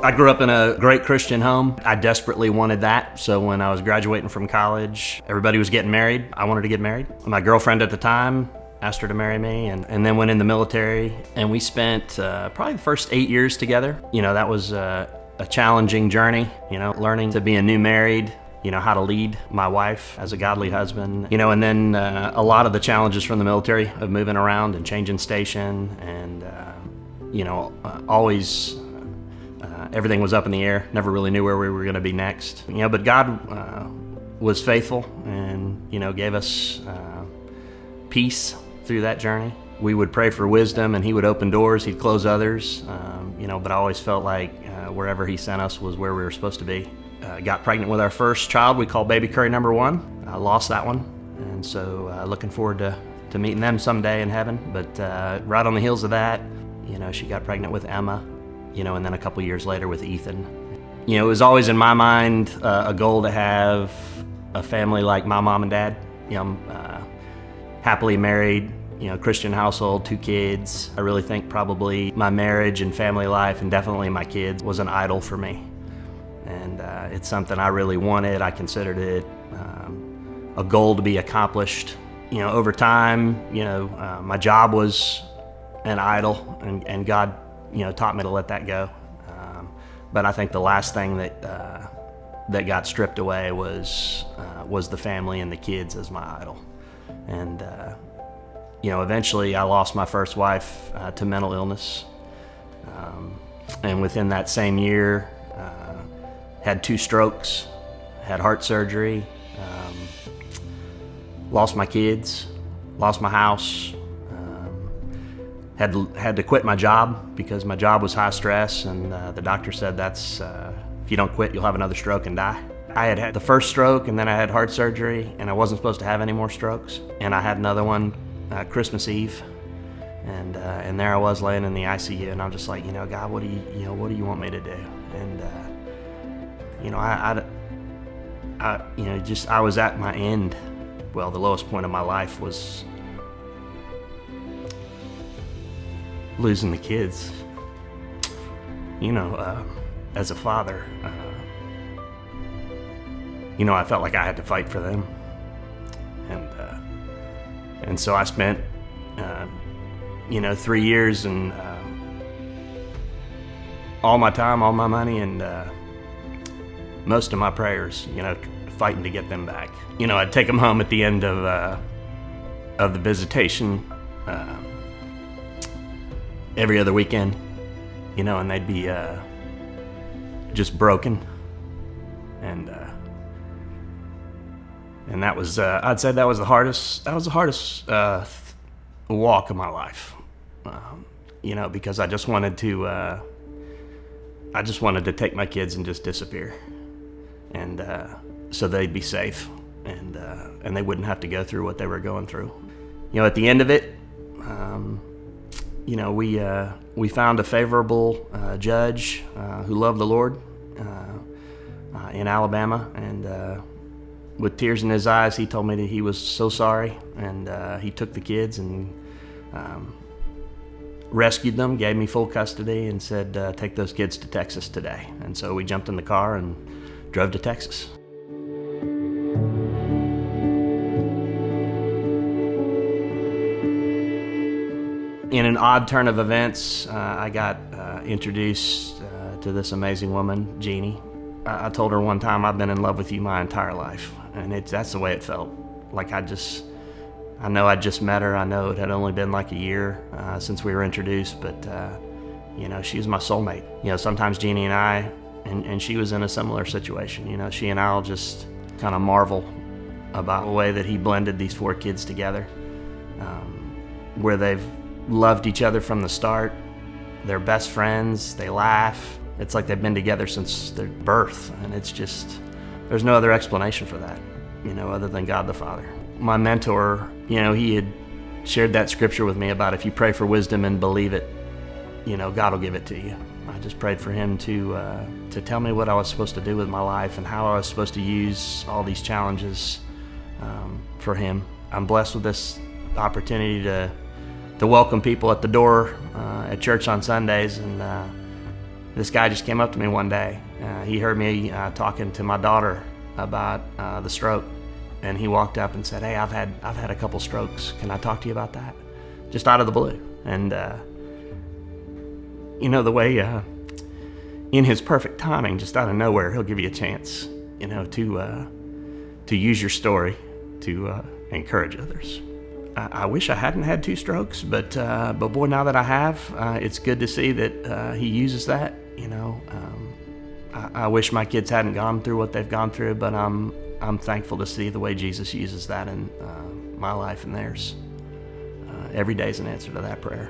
I grew up in a great Christian home. I desperately wanted that. So when I was graduating from college, everybody was getting married. I wanted to get married. My girlfriend at the time asked her to marry me, and then went in the military. And we spent probably the first 8 years together. That was a challenging journey, learning to be a new married, how to lead my wife as a godly husband, and then a lot of the challenges from the military of moving around and changing station and, always everything was up in the air. Never really knew where we were going to be next. But God was faithful and, gave us peace through that journey. We would pray for wisdom and He would open doors, He'd close others, but I always felt like wherever He sent us was where we were supposed to be. Got pregnant with our first child we called Baby Curry number 1. I lost that one, and so looking forward to meeting them someday in heaven. But right on the heels of that, she got pregnant with Emma, and then a couple years later with Ethan. It was always in my mind a goal to have a family like my mom and dad. I'm happily married, Christian household, 2 kids. I really think probably my marriage and family life, and definitely my kids, was an idol for me. And it's something I really wanted. I considered it a goal to be accomplished. Over time, my job was an idol, and God, taught me to let that go. But I think the last thing that got stripped away was the family and the kids as my idol. And eventually I lost my first wife to mental illness, and within that same year, had 2 strokes, had heart surgery, lost my kids, lost my house, had to quit my job because my job was high stress, and the doctor said that's if you don't quit, you'll have another stroke and die. I had the first stroke, and then I had heart surgery, and I wasn't supposed to have any more strokes. And I had another one Christmas Eve, and there I was laying in the ICU, and I'm just like, God, what do you want me to do? And I was at my end. Well, the lowest point of my life was losing the kids. As a father, I felt like I had to fight for them, and so I spent 3 years and all my time, all my money, and most of my prayers, fighting to get them back. I'd take them home at the end of the visitation every other weekend, and they'd be just broken, and that was I'd say that was the hardest walk of my life, because I just wanted to take my kids and just disappear, and so they'd be safe, and they wouldn't have to go through what they were going through. At the end of it, we found a favorable judge who loved the Lord in Alabama, and with tears in his eyes, he told me that he was so sorry, and he took the kids and rescued them, gave me full custody, and said, take those kids to Texas today. And so we jumped in the car and drove to Texas. In an odd turn of events, I got introduced to this amazing woman, Jeannie. I told her one time, I've been in love with you my entire life, and that's the way it felt. Like I know I'd just met her. I know it had only been like a year since we were introduced, but she was my soulmate. Sometimes Jeannie and I, and she was in a similar situation. She and I'll just kind of marvel about the way that he blended these 4 kids together, where they've loved each other from the start. They're best friends. They laugh. It's like they've been together since their birth, and it's just, there's no other explanation for that, other than God the Father. My mentor, he had shared that scripture with me about if you pray for wisdom and believe it, God will give it to you. I just prayed for him to tell me what I was supposed to do with my life and how I was supposed to use all these challenges for him. I'm blessed with this opportunity to welcome people at the door at church on Sundays, and This guy just came up to me one day. He heard me talking to my daughter about the stroke, and he walked up and said, "Hey, I've had a couple strokes. Can I talk to you about that?" Just out of the blue. And the way in His perfect timing, just out of nowhere, He'll give you a chance, to use your story to encourage others. I wish I hadn't had 2 strokes, but boy, now that I have, it's good to see that He uses that. I wish my kids hadn't gone through what they've gone through, but I'm thankful to see the way Jesus uses that in my life and theirs. Every day is an answer to that prayer.